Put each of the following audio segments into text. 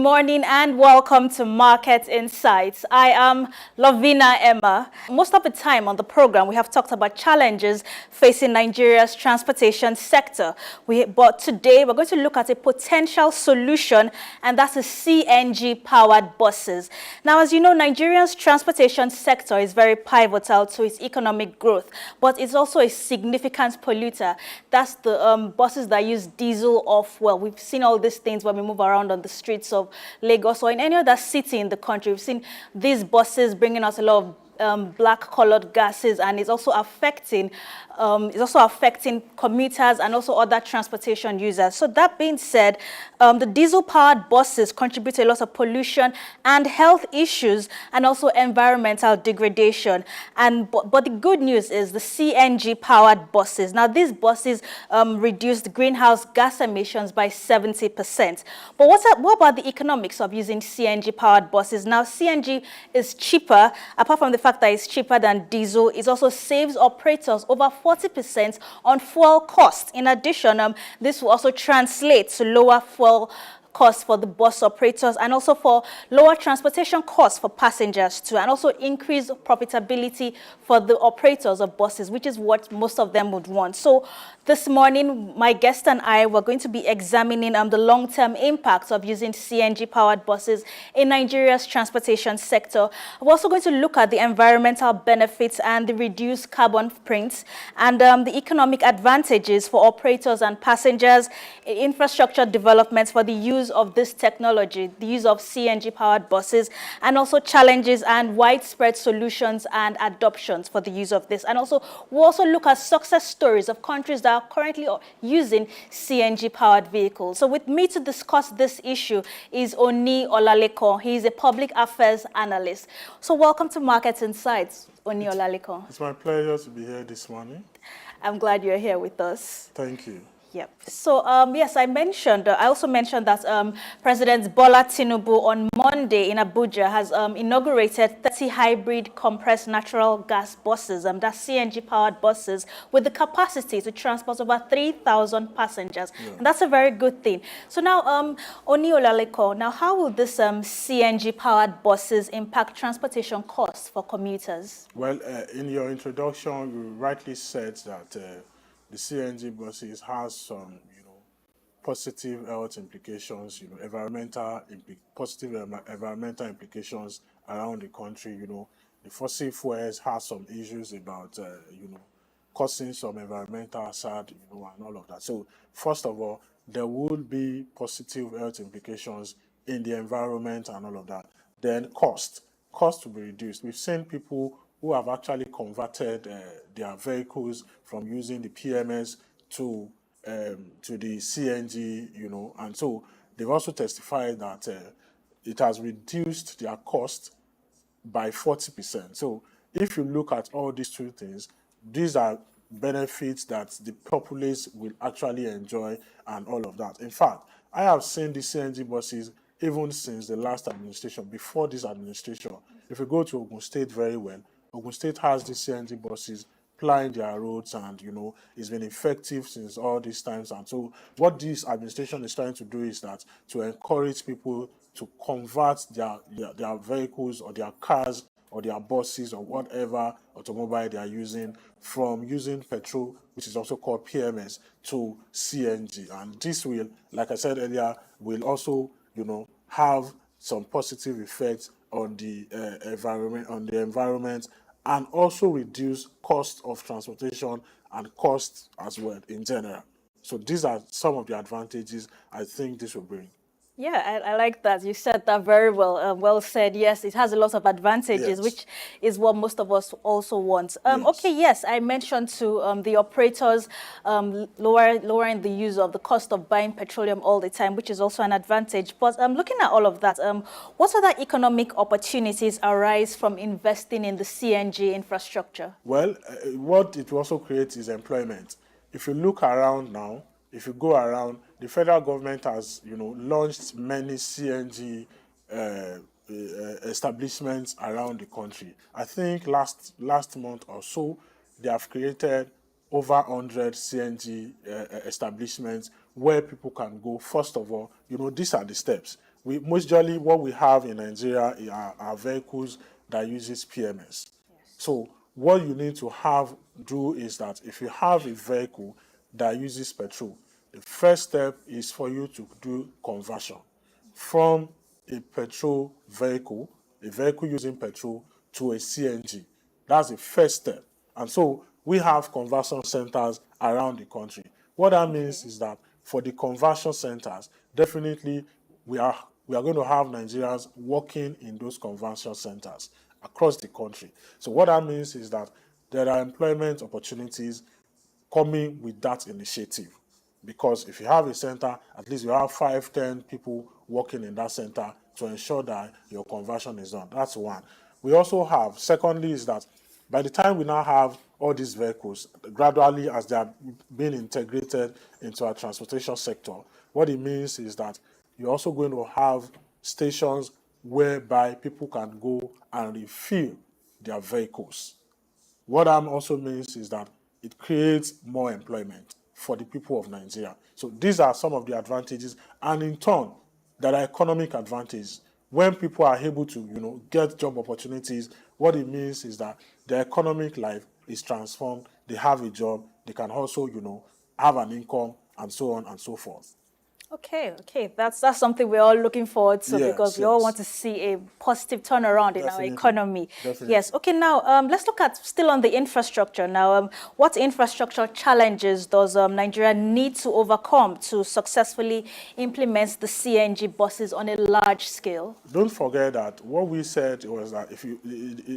morning and welcome to Market Insights. I am Lovina Emma. Most of the time on the program, we have talked about challenges facing Nigeria's transportation sector. But today, we're going to look at a potential solution, and that's the CNG-powered buses. Now, as you know, Nigeria's transportation sector is very pivotal to its economic growth, but it's also a significant polluter. That's the buses that use diesel or fuel. We've seen all these things when we move around on the streets of Lagos or in any other city in the country. We've seen these buses bringing us a lot of black-colored gases, and it's also affecting commuters and also other transportation users. So that being said, the diesel-powered buses contribute to a lot of pollution and health issues and also environmental degradation. But the good news is the CNG-powered buses. Now, these buses reduce the greenhouse gas emissions by 70%. But what about the economics of using CNG-powered buses? Now, CNG is cheaper, apart from the fact that it's cheaper than diesel. It also saves operators over 40% on fuel costs. In addition, this will also translate to lower fuel costs for the bus operators and also for lower transportation costs for passengers too, and also increase profitability for the operators of buses, which is what most of them would want. So this morning, my guest and I were going to be examining the long-term impacts of using CNG-powered buses in Nigeria's transportation sector. We're also going to look at the environmental benefits and the reduced carbon footprints and the economic advantages for operators and passengers, infrastructure developments for the use of this technology, the use of CNG-powered buses, and also challenges and widespread solutions and adoptions for the use of this. And also, we'll also look at success stories of countries that are currently using CNG-powered vehicles. So with me to discuss this issue is Oni Olalekan. He is a public affairs analyst. So welcome to Market Insights, Oni Olalekan. It's my pleasure to be here this morning. I'm glad you're here with us. Thank you. Yep. So, yes, I also mentioned that President Bola Tinubu on Monday in Abuja has inaugurated 30 hybrid compressed natural gas buses, that's CNG-powered buses, with the capacity to transport over 3,000 passengers. Yeah. And that's a very good thing. So now, Oni Olalekan, now how will this CNG-powered buses impact transportation costs for commuters? Well, in your introduction, you rightly said that the CNG buses has some, positive health implications, positive environmental implications around the country. The fossil fuels has some issues about, causing some environmental hazard, and all of that. So, first of all, there will be positive health implications in the environment and all of that. Then cost will be reduced. We've seen people who have actually converted their vehicles from using the PMS to the CNG, and so they've also testified that it has reduced their cost by 40%. So if you look at all these two things, these are benefits that the populace will actually enjoy and all of that. In fact, I have seen the CNG buses even since the last administration, before this administration. If you go to Ogun State very well, Ogun State has the CNG buses plying their roads, and it's been effective since all these times. And so what this administration is trying to do is that to encourage people to convert their vehicles or their cars or their buses or whatever automobile they are using from using petrol, which is also called PMS, to CNG. And this will, like I said earlier, will also have some positive effects on the environment, and also reduce cost of transportation and cost as well in general. So these are some of the advantages I think this will bring. Yeah, I like that. You said that very well. Well said. Yes, it has a lot of advantages, yes, which is what most of us also want. Yes. Okay, yes, I mentioned to the operators lowering the use of the cost of buying petroleum all the time, which is also an advantage. But looking at all of that, what other economic opportunities arise from investing in the CNG infrastructure? Well, what it also creates is employment. If you look around now, if you go around, the federal government has, launched many CNG establishments around the country. I think last month or so, they have created over 100 CNG establishments where people can go. First of all, these are the steps. Mostly what we have in Nigeria are vehicles that uses PMS. So what you need to do is that if you have a vehicle that uses petrol, the first step is for you to do conversion from a petrol vehicle, a vehicle using petrol, to a CNG. That's the first step. And so we have conversion centers around the country. What that means is that for the conversion centers, definitely we are going to have Nigerians working in those conversion centers across the country. So what that means is that there are employment opportunities coming with that initiative. Because if you have a center, at least you have 5, 10 people working in that center to ensure that your conversion is done. That's one. We also have, secondly, is that by the time we now have all these vehicles, gradually as they are being integrated into our transportation sector, what it means is that you're also going to have stations whereby people can go and refill their vehicles. What that also means is that it creates more employment for the people of Nigeria. So these are some of the advantages, and in turn, there are economic advantages. When people are able to, get job opportunities, what it means is that their economic life is transformed. They have a job. They can also, have an income, and so on and so forth. Okay. That's something we're all looking forward to, because we all want to Yes. see a positive turnaround in our economy. Definitely. Yes. Okay. Now, let's look at still on the infrastructure. Now, what infrastructure challenges does Nigeria need to overcome to successfully implement the CNG buses on a large scale? Don't forget that what we said was that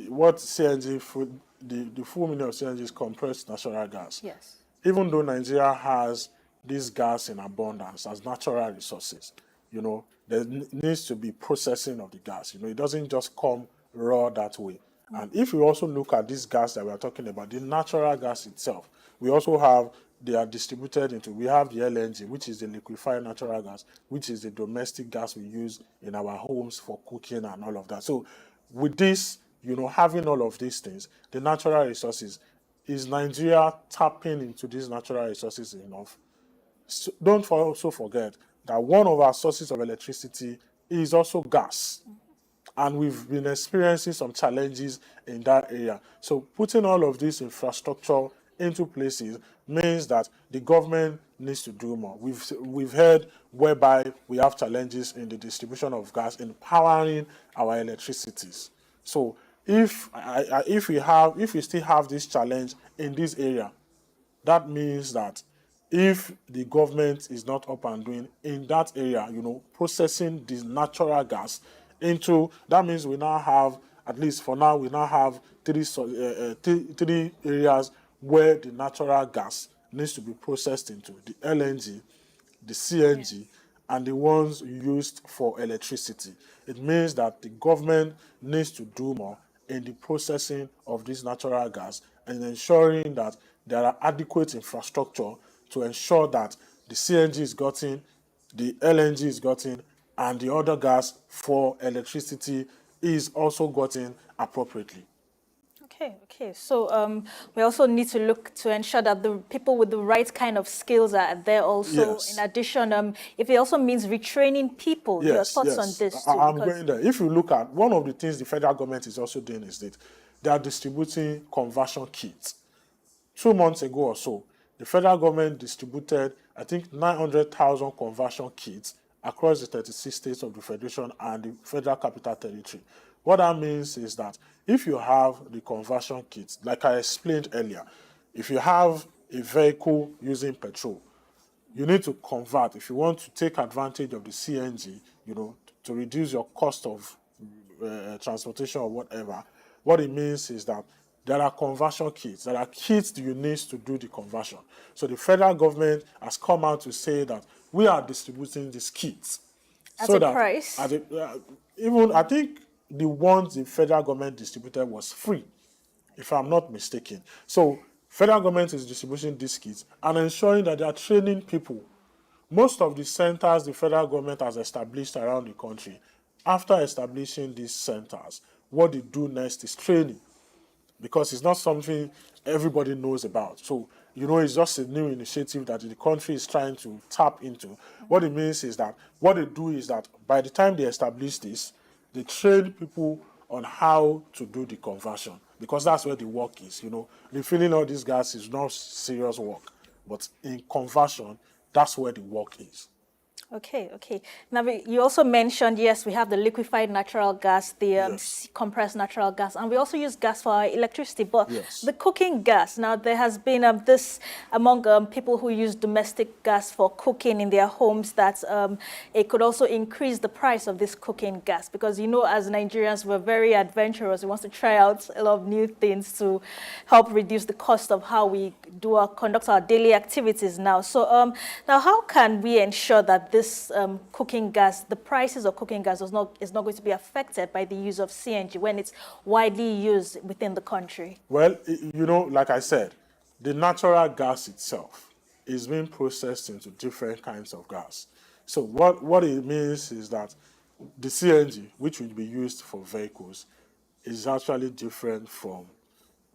what CNG, the full meaning of CNG is compressed natural gas. Yes. Even though Nigeria has this gas in abundance as natural resources, there needs to be processing of the gas. It doesn't just come raw that way. And if you also look at this gas that we are talking about, the natural gas itself, they are distributed into, we have the LNG, which is the liquefied natural gas, which is the domestic gas we use in our homes for cooking and all of that. So with this, having all of these things, the natural resources, is Nigeria tapping into these natural resources enough? So don't also forget that one of our sources of electricity is also gas. And we've been experiencing some challenges in that area. So putting all of this infrastructure into places means that the government needs to do more. We've heard whereby we have challenges in the distribution of gas, in powering our electricities. So if we still have this challenge in this area, that means that if the government is not up and doing in that area, processing this natural gas that means we now have, at least for now, we now have three areas where the natural gas needs to be processed into: the LNG, the CNG, and the ones used for electricity. It means that the government needs to do more in the processing of this natural gas and ensuring that there are adequate infrastructure to ensure that the CNG is gotten, the LNG is gotten, and the other gas for electricity is also gotten appropriately. Okay. So we also need to look to ensure that the people with the right kind of skills are there also. Yes. In addition, if it also means retraining people, your thoughts on this too? I'm going there. If you look at one of the things the federal government is also doing is that they are distributing conversion kits. 2 months ago or so, the federal government distributed, I think, 900,000 conversion kits across the 36 states of the Federation and the Federal Capital Territory. What that means is that if you have the conversion kits, like I explained earlier, if you have a vehicle using petrol, you need to convert. If you want to take advantage of the CNG, to reduce your cost of transportation or whatever, what it means is that there are conversion kits. There are kits you need to do the conversion. So the federal government has come out to say that we are distributing these kits. At so a that price? Even I think the ones the federal government distributed was free, if I'm not mistaken. So federal government is distributing these kits and ensuring that they are training people. Most of the centers the federal government has established around the country, after establishing these centers, what they do next is training, because it's not something everybody knows about. So you know, it's just a new initiative that the country is trying to tap into. What it means is that what they do is that by the time they establish this, they train people on how to do the conversion, because that's where the work is. You know, refilling all these gas is not serious work, but in conversion, that's where the work is. Okay, okay. Now, you also mentioned, yes, we have the liquefied natural gas, the Yes. compressed natural gas, and we also use gas for our electricity. But Yes. the cooking gas, now there has been this among people who use domestic gas for cooking in their homes, that it could also increase the price of this cooking gas, because, you know, as Nigerians, we're very adventurous. We want to try out a lot of new things to help reduce the cost of how we conduct our daily activities now. So now, how can we ensure that this cooking gas, the prices of cooking gas is not going to be affected by the use of CNG when it's widely used within the country? Well, you know, like I said, the natural gas itself is being processed into different kinds of gas. So what it means is that the CNG, which will be used for vehicles, is actually different from,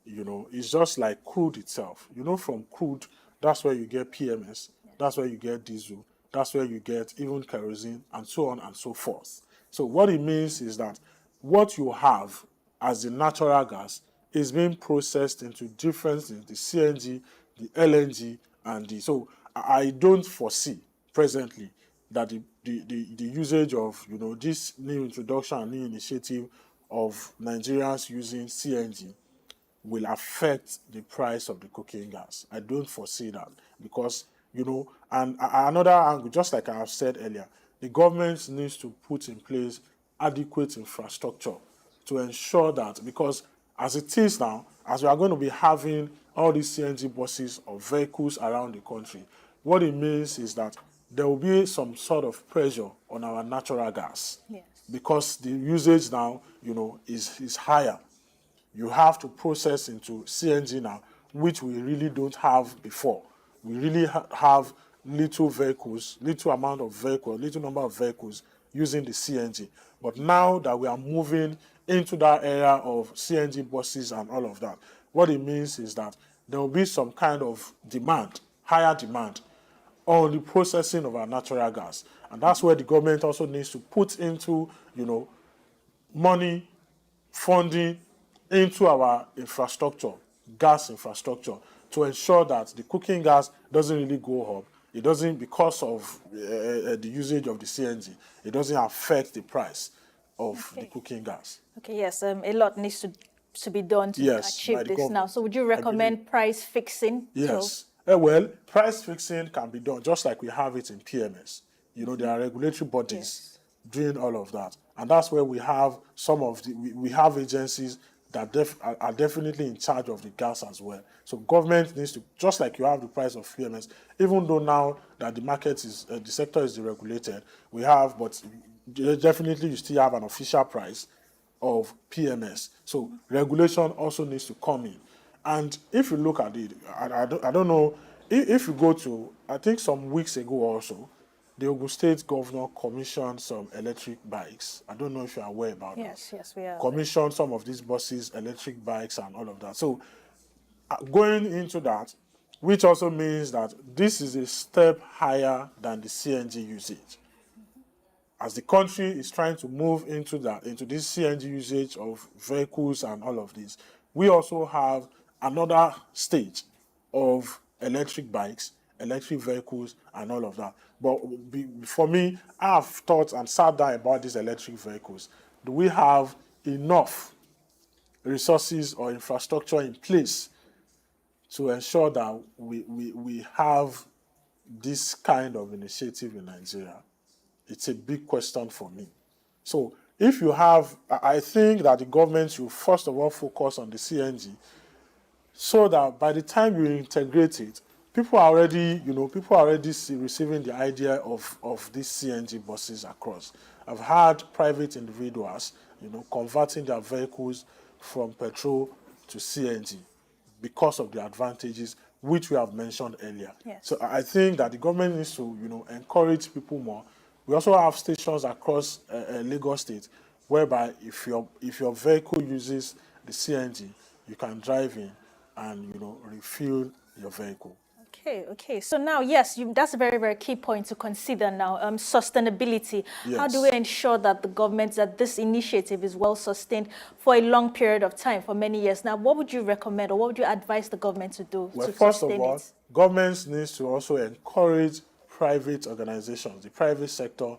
you know, it's just like crude itself. You know, from crude, that's where you get PMS, that's where you get diesel, that's where you get even kerosene, and so on and so forth. So what it means is that what you have as the natural gas is being processed into different things, the CNG, the LNG, and the... So I don't foresee presently that the usage of, you know, this new introduction and new initiative of Nigerians using CNG will affect the price of the cooking gas. I don't foresee that, because, you know, and another angle, just like I have said earlier, the government needs to put in place adequate infrastructure to ensure that, because as it is now, as we are going to be having all these CNG buses or vehicles around the country, what it means is that there will be some sort of pressure on our natural gas. Yes. Because the usage now, you know, is higher. You have to process into CNG now, which we really don't have before. We really have little vehicles, little amount of vehicles, little number of vehicles using the CNG. But now that we are moving into that era of CNG buses and all of that, what it means is that there will be some kind of demand, higher demand, on the processing of our natural gas. And that's where the government also needs to put into, you know, money, funding into our infrastructure, gas infrastructure, to ensure that the cooking gas doesn't really go up. It doesn't, because of the usage of the CNG, it doesn't affect the price of the cooking gas. Okay, yes, a lot needs to be done to Yes, by achieve the this now. government. So would you I believe. recommend price fixing? Yes. Well, price fixing can be done just like we have it in PMS. You know, there are regulatory bodies doing all of that. And that's where we have some of the, we have agencies that are definitely in charge of the gas as well. So government needs to, just like you have the price of PMS, even though now that the market is, the sector is deregulated, we have, but definitely you still have an official price of PMS. So regulation also needs to come in. And if you look at it, I don't know, if you go to, I think some weeks ago also, the Ogun State governor commissioned some electric bikes. I don't know if you're aware about that. Yes, we are. Commissioned some of these buses, electric bikes, and all of that. So going into that, which also means that this is a step higher than the CNG usage. As the country is trying to move into this CNG usage of vehicles and all of this, we also have another stage of electric bikes, electric vehicles, and all of that. But for me, I have thought and sat down about these electric vehicles. Do we have enough resources or infrastructure in place to ensure that we have this kind of initiative in Nigeria? It's a big question for me. So if you have, I think that the government should first of all focus on the CNG, so that by the time you integrate it, people are already, receiving the idea of these CNG buses across. I've had private individuals, converting their vehicles from petrol to CNG because of the advantages which we have mentioned earlier. Yes. So I think that the government needs to, encourage people more. We also have stations across Lagos State whereby if your vehicle uses the CNG, you can drive in and refuel your vehicle. Okay. So now, yes, that's a very, very key point to consider now. Sustainability. How do we Yes. ensure that that this initiative is well sustained for a long period of time, for many years? Now, what would you recommend or what would you advise the government to do Well, to first of sustain all, it? governments needs to also encourage private organizations, the private sector,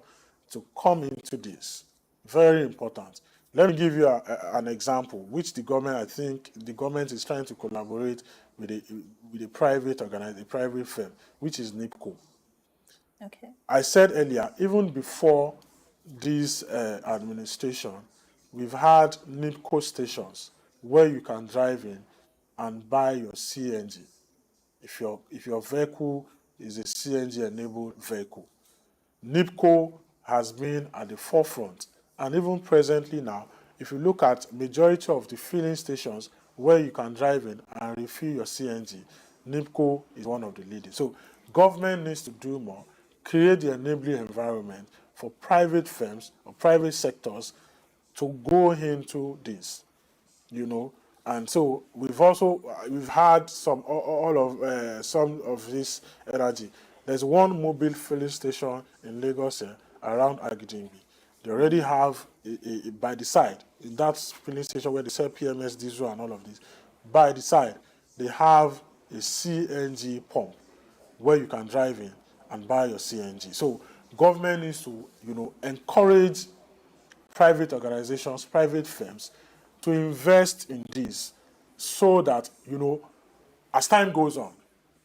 to come into this. Very important. Let me give you an example, which I think the government is trying to collaborate with a private a private firm, which is NIPCO. Okay. I said earlier, even before this administration, we've had NIPCO stations where you can drive in and buy your CNG if your vehicle is a CNG enabled vehicle. NIPCO has been at the forefront, and even presently now, if you look at majority of the filling stations where you can drive in and refill your CNG, NIPCO is one of the leading. So government needs to do more, create the enabling environment for private firms or private sectors to go into this, and so we've had some of this energy. There's one mobile filling station in Lagos around Agidingbi. They already have by the side, in that filling station where they sell PMS diesel and all of this, by the side they have a CNG pump where you can drive in and buy your CNG. So government needs to encourage private organizations, private firms to invest in this so that, as time goes on,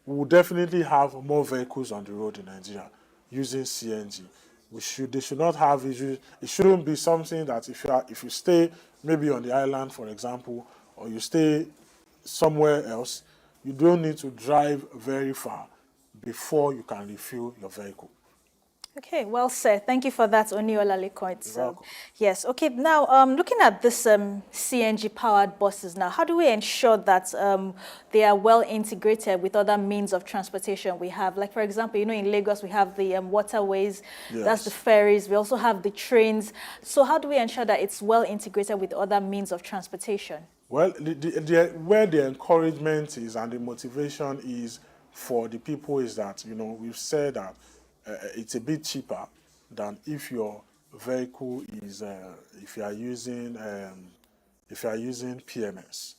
we will definitely have more vehicles on the road in Nigeria using CNG. They should not have issues. It shouldn't be something that if you stay maybe on the island, for example, or you stay somewhere else, you don't need to drive very far before you can refuel your vehicle. Okay, well said. Thank you for that, Oni Olalekan. You're welcome. Yes, okay. Now, looking at this CNG-powered buses now, how do we ensure that they are well integrated with other means of transportation we have? Like, for example, in Lagos, we have the waterways, that's the Yes. ferries. We also have the trains. So how do we ensure that it's well integrated with other means of transportation? Well, where the encouragement is and the motivation is for the people is that, we've said that it's a bit cheaper than if your vehicle is, if you are using PMS.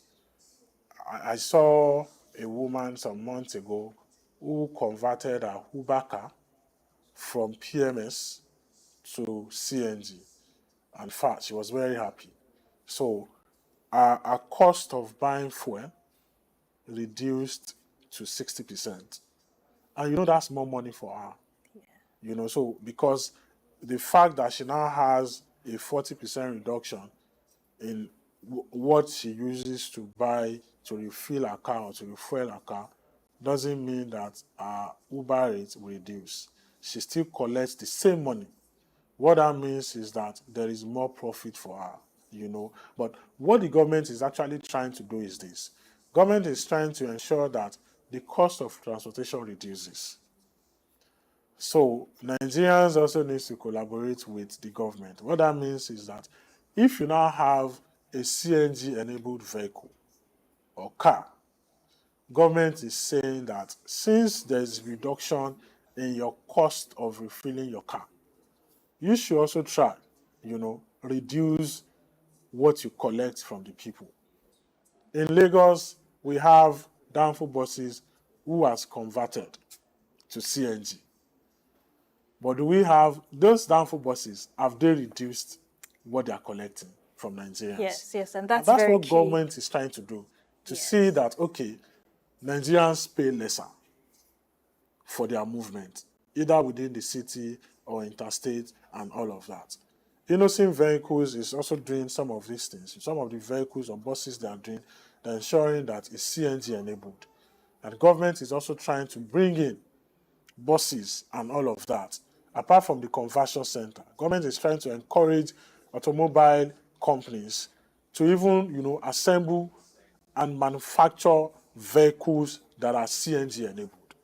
I saw a woman some months ago who converted her Uber car from PMS to CNG. In fact, she was very happy. So our cost of buying fuel reduced to 60%. And that's more money for her. So because the fact that she now has a 40% reduction in what she uses to refill her car or to refuel her car doesn't mean that her Uber rate will reduce. She still collects the same money. What that means is that there is more profit for her. But what the government is actually trying to do is this. Government is trying to ensure that the cost of transportation reduces. So Nigerians also need to collaborate with the government. What that means is that if you now have a CNG-enabled vehicle or car, government is saying that since there's reduction in your cost of refilling your car, you should also try, reduce what you collect from the people. In Lagos, we have downfall buses who has converted to CNG. But do we have those downfall buses? Have they reduced what they are collecting from Nigerians? Yes, and that's That's very what key. government is trying to do, to see that, okay, Nigerians pay lesser for their movement, either within the city or interstate and all of that. Innocent Vehicles is also doing some of these things. Some of the vehicles or buses they are doing, they're ensuring that it's CNG enabled. And the government is also trying to bring in buses and all of that. Apart from the conversion center, government is trying to encourage automobile companies to even, assemble and manufacture vehicles that are CNG enabled.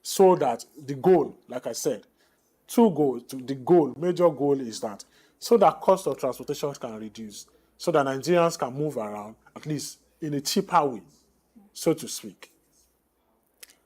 So that the goal, like I said, major goal is that so that cost of transportation can reduce, so that Nigerians can move around at least in a cheaper way, so to speak.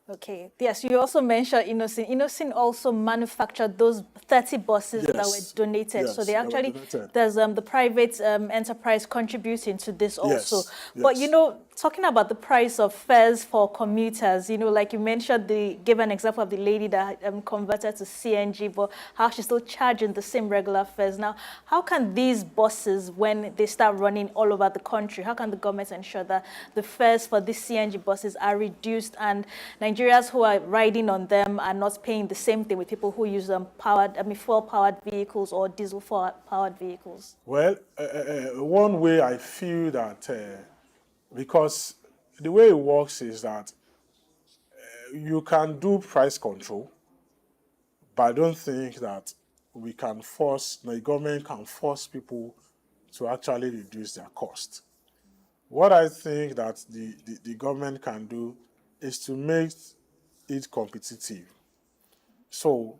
Okay. Yes, you also mentioned Innocent. Innocent also manufactured those 30 buses that were Yes, donated. So yes, they they were actually, donated. there's the private enterprise contributing to this also. Yes, But, yes. talking about the price of fares for commuters, like you mentioned, gave an example of the lady that converted to CNG, but how she's still charging the same regular fares. Now, how can these buses, when they start running all over the country, how can the government ensure that the fares for these CNG buses are reduced and Nigerians who are riding on them are not paying the same thing with people who use fuel-powered vehicles or diesel-powered vehicles? Well, one way I feel that, because the way it works is that you can do price control, but I don't think that the government can force people to actually reduce their cost. What I think that the government can do is to make it competitive. So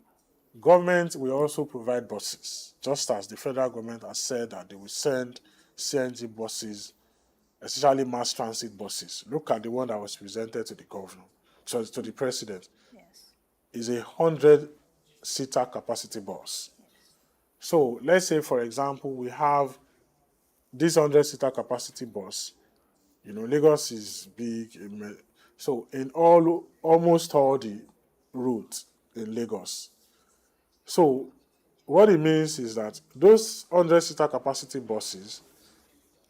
government will also provide buses, just as the federal government has said that they will send CNG buses, especially mass transit buses. Look at the one that was presented to the governor, to the president. Yes. Is a 100-seater capacity bus. So let's say, for example, we have this 100-seater capacity bus. Lagos is big. So in almost all the routes in Lagos. So what it means is that those 100-seater capacity buses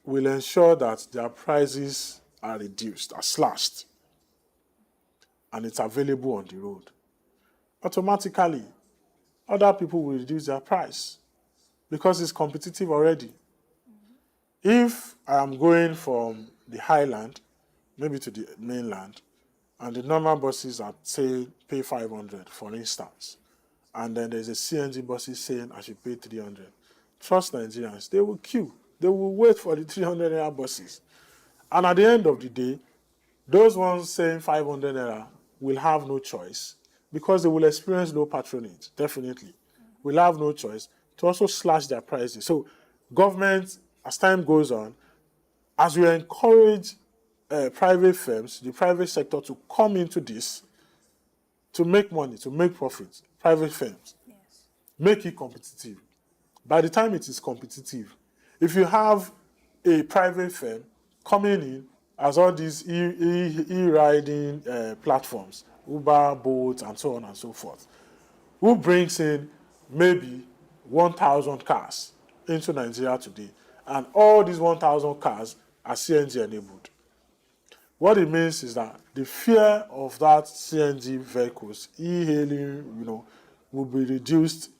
will ensure that their prices are reduced, are slashed, and it's available on the road. Automatically, other people will reduce their price because it's competitive already. If I am going from the highland, maybe to the mainland, and the normal buses are saying pay 500, for instance, and then there's a CNG buses saying I should pay 300. Trust Nigerians, they will queue. They will wait for the 300 naira buses. And at the end of the day, those ones saying 500 naira will have no choice because they will experience low patronage, definitely. Will have no choice to also slash their prices. So government, as time goes on, as we encourage private firms, the private sector to come into this, to make money, to make profits, private firms, Yes. make it competitive. By the time it is competitive, if you have a private firm coming in as all these e-riding platforms, Uber, Bolt, and so on and so forth, who brings in maybe 1,000 cars into Nigeria today, and all these 1,000 cars are CNG enabled. What it means is that the fear of that CNG vehicles, e-hailing, will be reduced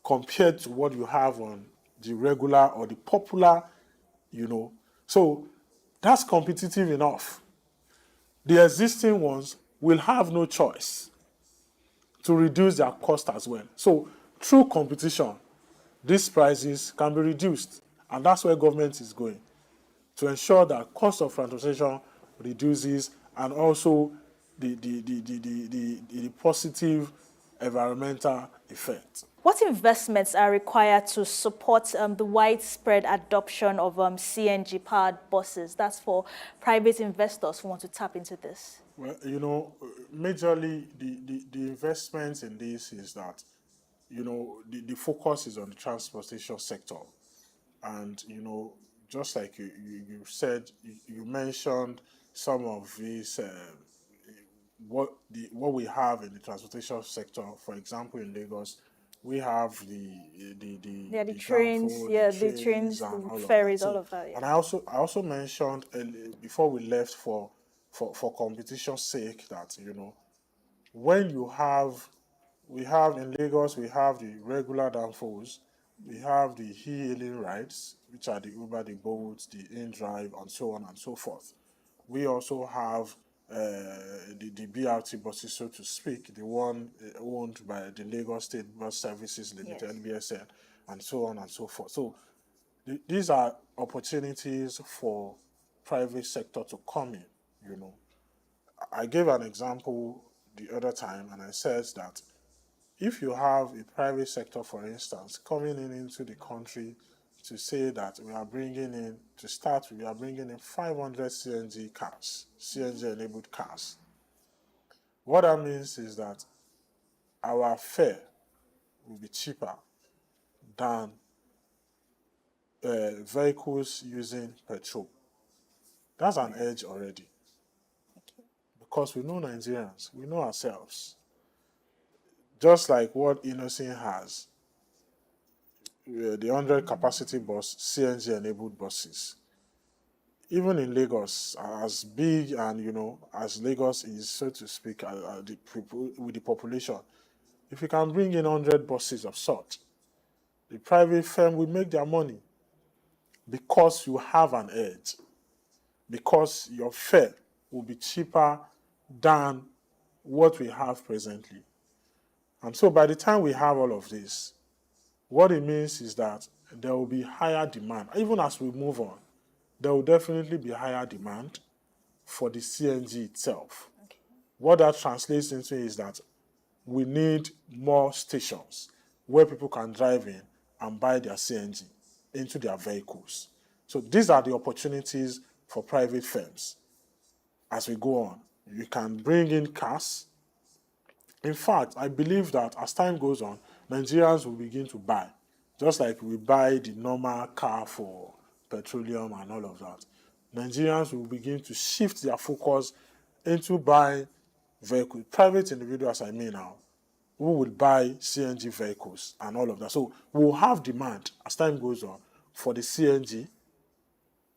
compared to what you have on the regular or the popular. So that's competitive enough. The existing ones will have no choice to reduce their cost as well. So through competition, these prices can be reduced. And that's where government is going, to ensure that cost of transportation reduces and also the positive environmental effect. What investments are required to support the widespread adoption of CNG-powered buses? That's for private investors who want to tap into this. Well, majorly the investments in this is that, the focus is on the transportation sector. And, just like you said, you mentioned some of these, what we have in the transportation sector. For example, in Lagos, we have Yeah, the the trains, Danfo, the yeah, the trains, trains, and the all of that. ferries, all So, of that, yeah. and I also mentioned before we left for competition's sake that, when we have in Lagos, we have the regular Danfos, we have the e-hailing rides, which are the Uber, the Bolt, the InDrive, and so on and so forth. We also have the BRT buses, so to speak, the one owned by the Lagos State Bus Services Limited, Yes. LBSL, and so on and so forth. So these are opportunities for private sector to come in. I gave an example the other time, and I said that if you have a private sector, for instance, coming into the country to say that we are bringing in 500 CNG cars, CNG enabled cars, What that means is that our fare will be cheaper than vehicles using petrol. That's an edge already. Because we know Nigerians, we know ourselves. Just like what Innocent has, the 100 capacity bus, CNG enabled buses. Even in Lagos, as big and as Lagos is, so to speak, with the population, if you can bring in 100 buses of sort, the private firm will make their money because you have an edge, because your fare will be cheaper than what we have presently. And so by the time we have all of this, what it means is that there will be higher demand. Even as we move on, there will definitely be higher demand for the CNG itself. Okay. What that translates into is that we need more stations where people can drive in and buy their CNG into their vehicles. So these are the opportunities for private firms. As we go on, you can bring in cars. In fact, I believe that as time goes on, Nigerians will begin to buy, just like we buy the normal car for petroleum and all of that. Nigerians will begin to shift their focus into buying vehicles, private individuals I mean now, who will buy CNG vehicles and all of that. So we'll have demand as time goes on for the CNG.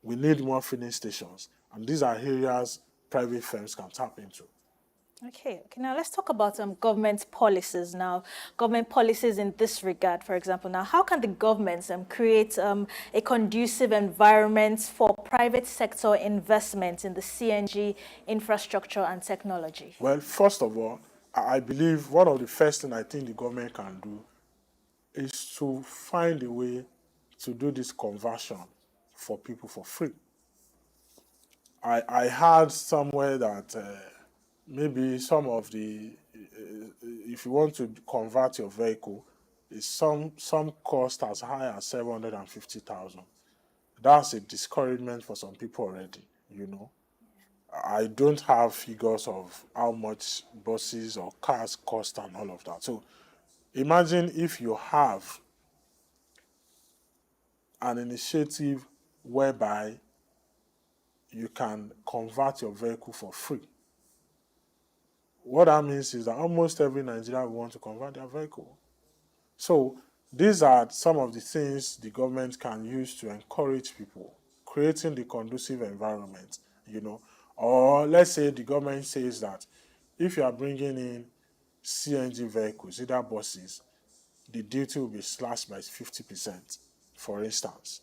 We need more filling stations, and these are areas private firms can tap into. Okay, now let's talk about government policies now. Government policies in this regard, for example. Now, how can the governments create a conducive environment for private sector investment in the CNG infrastructure and technology? Well, first of all, I believe one of the first things I think the government can do is to find a way to do this conversion for people for free. I heard somewhere that maybe some of the, if you want to convert your vehicle, is some cost as high as 750,000. That's a discouragement for some people already, I don't have figures of how much buses or cars cost and all of that. So imagine if you have an initiative whereby you can convert your vehicle for free. What that means is that almost every Nigerian will want to convert their vehicle. So these are some of the things the government can use to encourage people, creating the conducive environment, Or let's say the government says that if you are bringing in CNG vehicles, either buses, the duty will be slashed by 50%, for instance.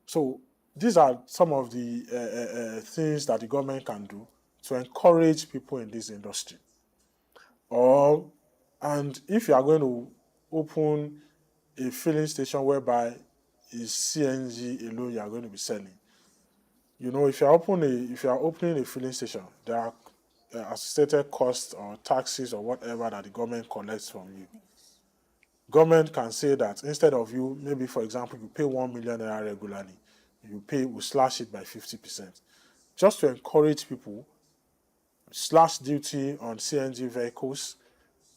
So these are some of the things that the government can do to encourage people in this industry. And if you are going to open a filling station whereby is CNG alone you are going to be selling, if you are opening a filling station, there are associated costs or taxes or whatever that the government collects from you. Government can say that instead of you, maybe for example, you pay 1 million naira regularly, we slash it by 50%. Just to encourage people, slash duty on CNG vehicles,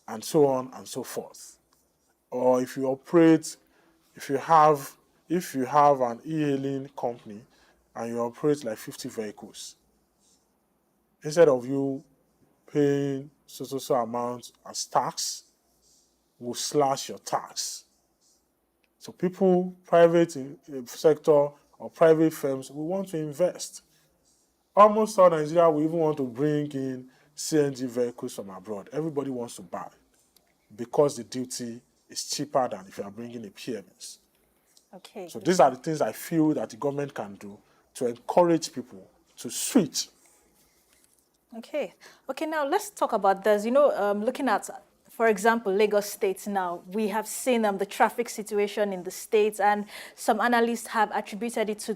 and so on and so forth. Or if you have an e-hailing company and you operate like 50 vehicles, instead of you paying so amount as tax, we'll slash your tax. So people, private sector or private firms, we want to invest. Almost all Nigeria, we even want to bring in CNG vehicles from abroad. Everybody wants to buy because the duty is cheaper than if you are bringing a PMS. Okay. So these are the things I feel that the government can do to encourage people to switch. Okay, now let's talk about this. Looking at, for example, Lagos State now, we have seen the traffic situation in the state, and some analysts have attributed it to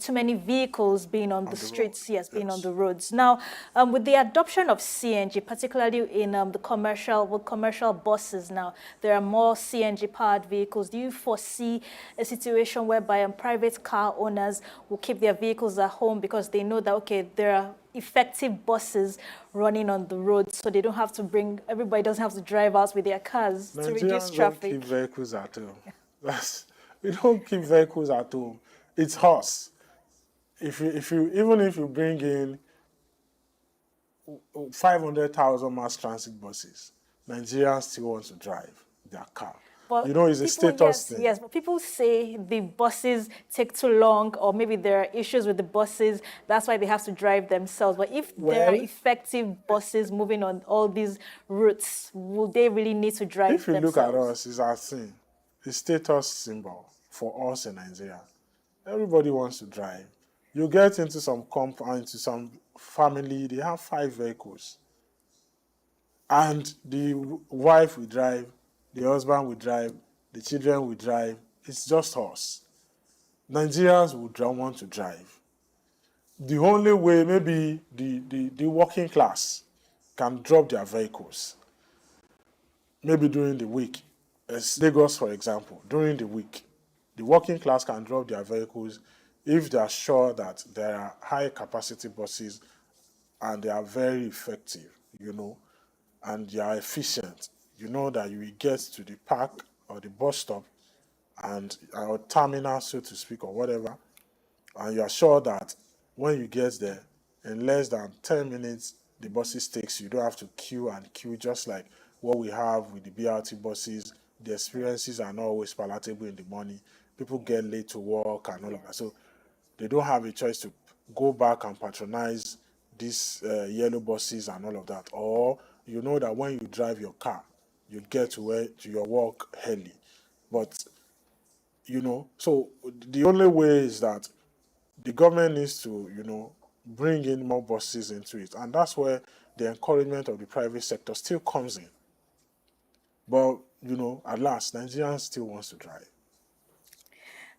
too many vehicles being on the streets, being on the roads. Now, with the adoption of CNG, particularly in the commercial buses now, there are more CNG-powered vehicles. Do you foresee a situation whereby private car owners will keep their vehicles at home because they know that, okay, there are effective buses running on the roads so they don't have to everybody doesn't have to drive out with their cars to reduce Nigerians don't traffic? keep vehicles at home. We don't keep vehicles at home. It's us. Even if you bring in 500,000 mass transit buses, Nigerians still want to drive their car. But You know, it's a people, status yes, thing. yes, but people say the buses take too long, or maybe there are issues with the buses. That's why they have to drive themselves. But if there are Well, effective buses moving on all these routes, will they really need to drive if you look at themselves? us, it's our thing. The status symbol for us in Nigeria. Everybody wants to drive. You get into some compound, into some family, they have 5 vehicles. And the wife will drive, the husband will drive, the children will drive. It's just us. Nigerians would want to drive. The only way maybe the working class can drop their vehicles, maybe during the week. As Lagos, for example, during the week, the working class can drop their vehicles if they are sure that there are high capacity buses and they are very effective, and they are efficient. You know that you will get to the park or the bus stop and or terminal, so to speak, or whatever, and you are sure that when you get there, in less than 10 minutes, the buses takes you. You don't have to queue and queue, just like what we have with the BRT buses. The experiences are not always palatable in the morning. People get late to work and all of that. So they don't have a choice to go back and patronize these yellow buses and all of that. Or you know that when you drive your car, you get to your work early. But so the only way is that the government needs to, bring in more buses into it. And that's where the encouragement of the private sector still comes in. But, at last, Nigerians still wants to drive.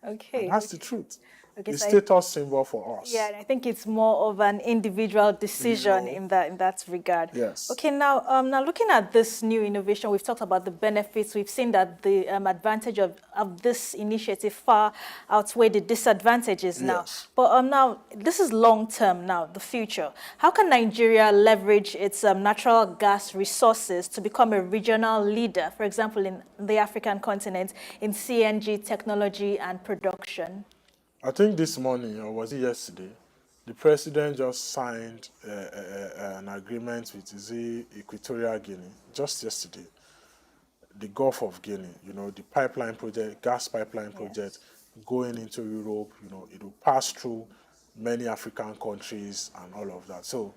And Okay. that's the truth. Okay, The so status symbol for us. yeah, and I think it's more of an individual decision know. in that regard. Yes. Okay, now looking at this new innovation, we've talked about the benefits. We've seen that the advantage of this initiative far outweigh the disadvantages now. Yes. But now this is long term. Now the future. How can Nigeria leverage its natural gas resources to become a regional leader, for example, in the African continent, in CNG technology and production? I think this morning, or was it yesterday, the president just signed an agreement with Equatorial Guinea, just yesterday, the Gulf of Guinea, the pipeline project, gas pipeline project going into Europe, it will pass through many African countries and all of that. So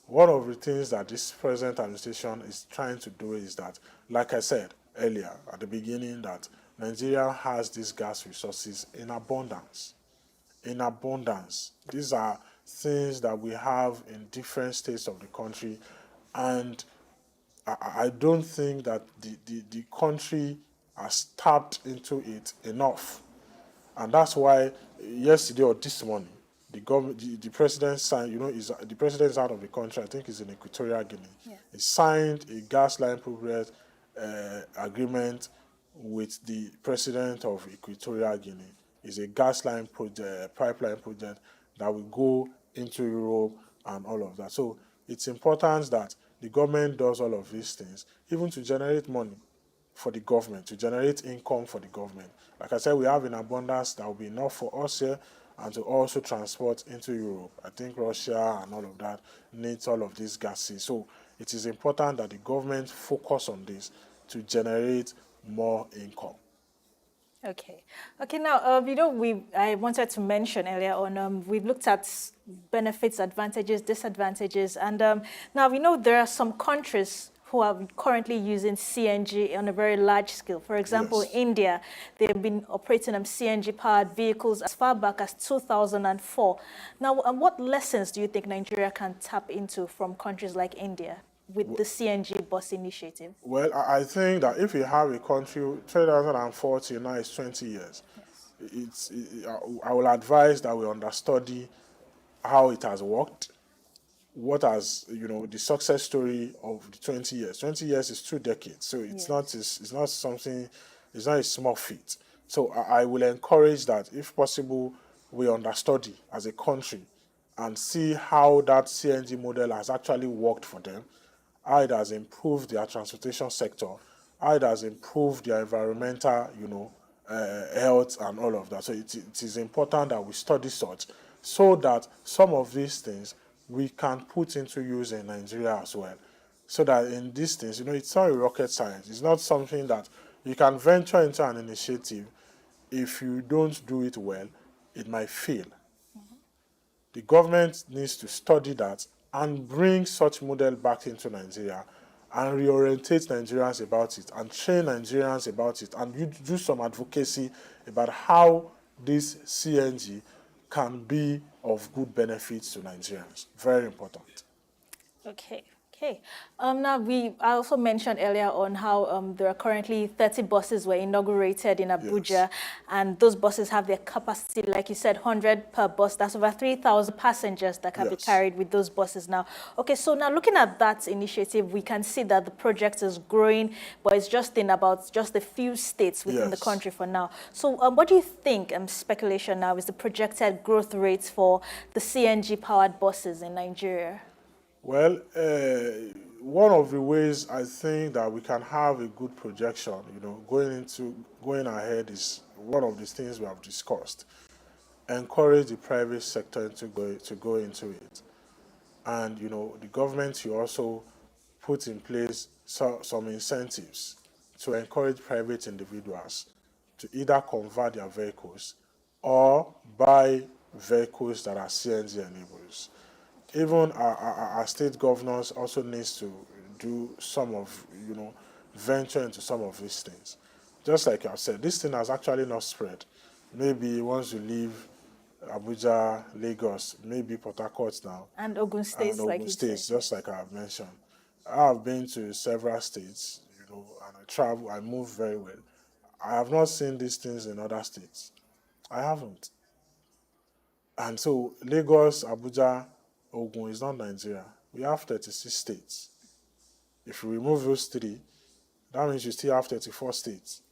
one of the things that this present administration is trying to do is that, like I said earlier at the beginning, that Nigeria has these gas resources in abundance. In abundance. These are things that we have in different states of the country, and I don't think that the country has tapped into it enough. And that's why yesterday or this morning, the president signed, the president is out of the country, I think he's in Equatorial Guinea. Yeah. He signed a gas line progress agreement with the president of Equatorial Guinea. It's a gas line project, pipeline project that will go into Europe and all of that. So it's important that the government does all of these things, even to generate money for the government, to generate income for the government. Like I said, we have in abundance that will be enough for us here and to also transport into Europe. I think Russia and all of that needs all of these gases. So it is important that the government focus on this to generate more income. Okay. Okay. Now, I wanted to mention earlier on, we've looked at benefits, advantages, disadvantages, and now we know there are some countries who are currently using CNG on a very large scale. For example, Yes. India, they've been operating CNG-powered vehicles as far back as 2004. Now, what lessons do you think Nigeria can tap into from countries like India with the CNG bus initiative? Well, I think that if you have a country, 2040 now is 20 years. Yes. I will advise that we understudy how it has worked, what has, the success story of the 20 years. 20 years is 2 decades, so it's not something, it's not a small feat. So I will encourage that, if possible, we understudy as a country and see how that CNG model has actually worked for them, how it has improved their transportation sector, how it has improved their environmental, health and all of that. So it is important that we study such so that some of these things we can put into use in Nigeria as well. So that in these things, it's not a rocket science. It's not something that you can venture into an initiative. If you don't do it well, it might fail. The government needs to study that and bring such model back into Nigeria and reorientate Nigerians about it and train Nigerians about it and you do some advocacy about how this CNG can be of good benefits to Nigerians. Very important. Okay. Okay. Now I also mentioned earlier on how there are currently 30 buses were inaugurated in Abuja, Yes. and those buses have their capacity, like you said, 100 per bus. That's over 3,000 passengers that can be Yes. carried with those buses now. Okay, so now looking at that initiative, we can see that the project is growing, but it's just in about just a few states within the Yes. country for now. So what do you think, speculation now, is the projected growth rates for the CNG-powered buses in Nigeria? Well, one of the ways I think that we can have a good projection, going ahead is one of the things we have discussed. Encourage the private sector to go into it. And, the government should also put in place some incentives to encourage private individuals to either convert their vehicles or buy vehicles that are CNG enablers. Even our state governors also needs to do some of, venture into some of these things. Just like I said, this thing has actually not spread. Maybe once you leave Abuja, Lagos, maybe Port Harcourt now, And Ogun and States, like Ogun you said. States, just like I've mentioned. I've been to several states, and I move very well. I have not seen these things in other states. I haven't. And so Lagos, Abuja, Ogun is not Nigeria. We have 36 states. If you remove those three, that means you still have 34 states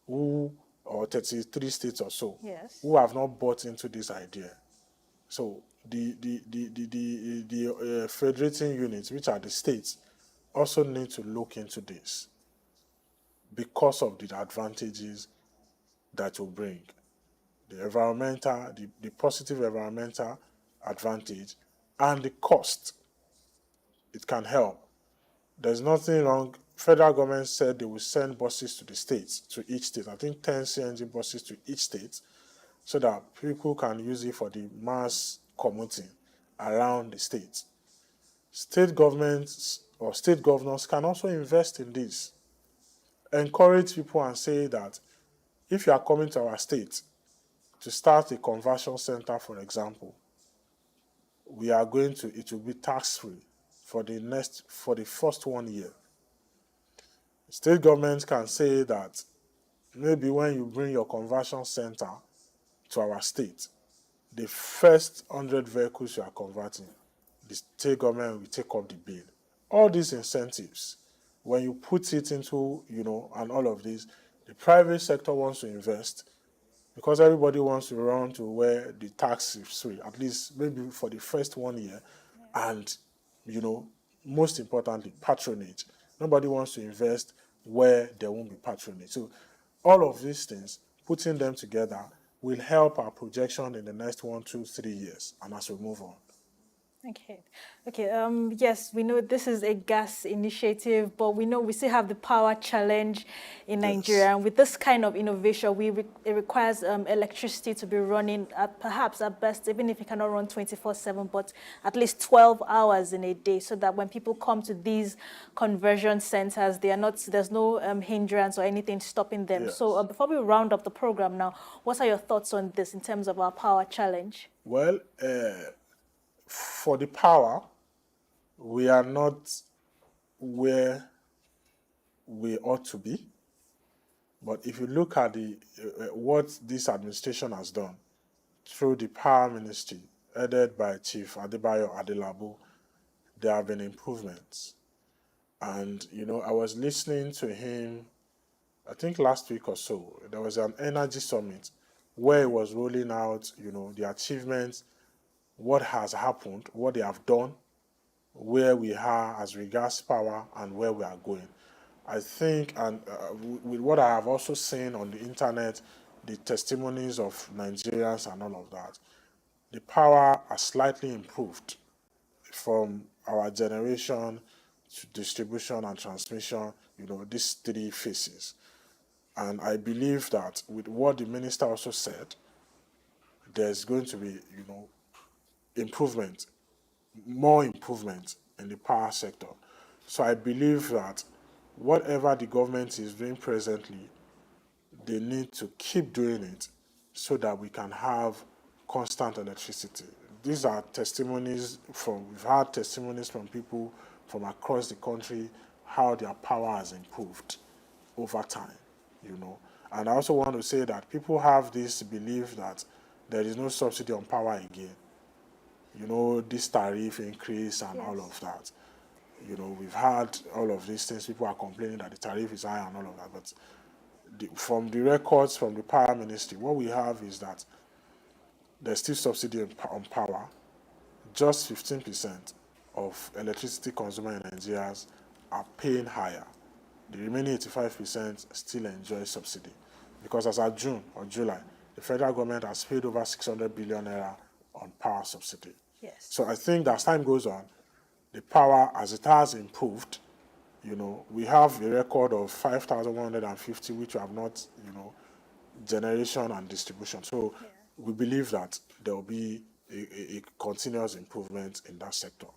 or 33 states or so, Yes. who have not bought into this idea. So the federating units, which are the states, also need to look into this because of the advantages that will bring. The positive environmental advantage and the cost. It can help. There's nothing wrong. Federal government said they will send buses to the states, to each state. I think 10 CNG buses to each state, so that people can use it for the mass commuting around the state. State governments or state governors can also invest in this. Encourage people and say that if you are coming to our state to start a conversion center, for example, it will be tax-free for the first 1 year. State governments can say that maybe when you bring your conversion center to our state, the first 100 vehicles you are converting, the state government will take up the bill. All these incentives, when you put it into, and all of this, the private sector wants to invest because everybody wants to run to where the tax is free, at least maybe for the first 1 year, and, most importantly, patronage. Nobody wants to invest where there won't be patronage. So all of these things, putting them together, will help our projection in the next 1, 2, 3 years, and as we move on. Okay. Okay. Yes, we know this is a gas initiative, but we know we still have the power challenge in Nigeria. Yes. And with this kind of innovation, it requires electricity to be running perhaps at best, even if it cannot run 24/7, but at least 12 hours in a day, so that when people come to these conversion centers, there's no hindrance or anything stopping them. Yes. So before we round up the program now, what are your thoughts on this in terms of our power challenge? Well, for the power, we are not where we ought to be. But if you look at what this administration has done through the power ministry, headed by Chief Adebayo Adelabu, there have been improvements. And, I was listening to him, I think last week or so. There was an energy summit where he was rolling out, the achievements what has happened, what they have done, where we are as regards power, and where we are going. I think, and with what I have also seen on the internet, the testimonies of Nigerians and all of that, the power has slightly improved from our generation to distribution and transmission, these three phases. And I believe that with what the minister also said, there's going to be, improvement, more improvement in the power sector. So I believe that whatever the government is doing presently, they need to keep doing it so that we can have constant electricity. These are testimonies we've had testimonies from people from across the country, how their power has improved over time, And I also want to say that people have this belief that there is no subsidy on power again. This tariff increase and all of that. We've had all of these things. People are complaining that the tariff is high and all of that. But from the records from the power ministry, what we have is that there's still subsidy on power. Just 15% of electricity consumers in Nigeria are paying higher. The remaining 85% still enjoy subsidy. Because as of June or July, the federal government has paid over 600 billion naira on power subsidy. Yes. So I think that as time goes on, the power, as it has improved, we have a record of 5,150, which we have not, generation and distribution. So we believe that there will be a continuous improvement in that sector.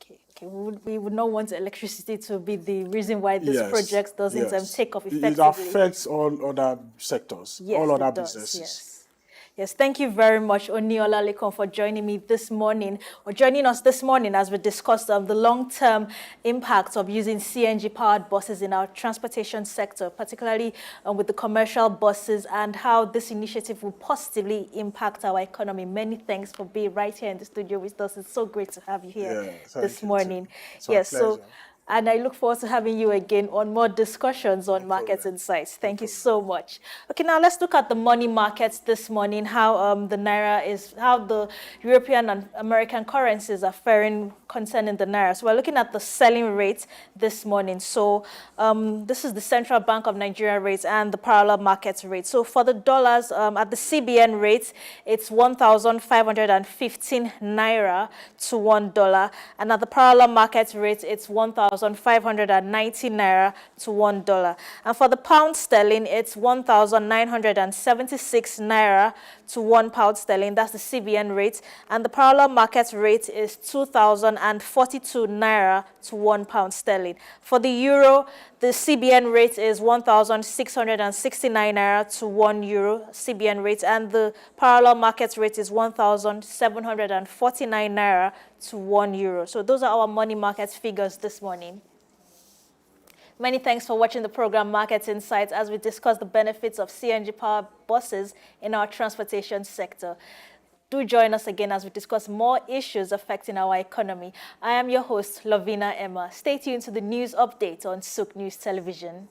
Okay. We would not want electricity to be the reason why this project doesn't take off effectively. It affects all other sectors, all other businesses. Yes, thank you very much, Oni Olalekan, for joining me this morning, or joining us this morning as we discussed the long-term impacts of using CNG-powered buses in our transportation sector, particularly with the commercial buses, and how this initiative will positively impact our economy. Many thanks for being right here in the studio with us. It's so great to have you here this morning. Yes, so. And I look forward to having you again on more discussions on Market Insights. Thank you so much. Okay, now let's look at the money markets this morning, how the Naira how the European and American currencies are faring concerning the Naira. So we're looking at the selling rate this morning. So this is the Central Bank of Nigeria rates and the parallel market rate. So for the dollars, at the CBN rate, it's 1,515 Naira to $1. And at the parallel market rate, it's 1,590 Naira to $1. And for the pound sterling, it's 1,976 Naira to £1 That's the CBN rate. And the parallel market rate is 2,042 Naira to £1. For the euro, the CBN rate is 1,669 Naira to €1 CBN rate. And the parallel market rate is 1,749 Naira to €1. So those are our money market figures this morning. Many thanks for watching the program Market Insights as we discuss the benefits of CNG-powered buses in our transportation sector. Do join us again as we discuss more issues affecting our economy. I am your host, Lovina Emma. Stay tuned to the news update on SOUQ News Television.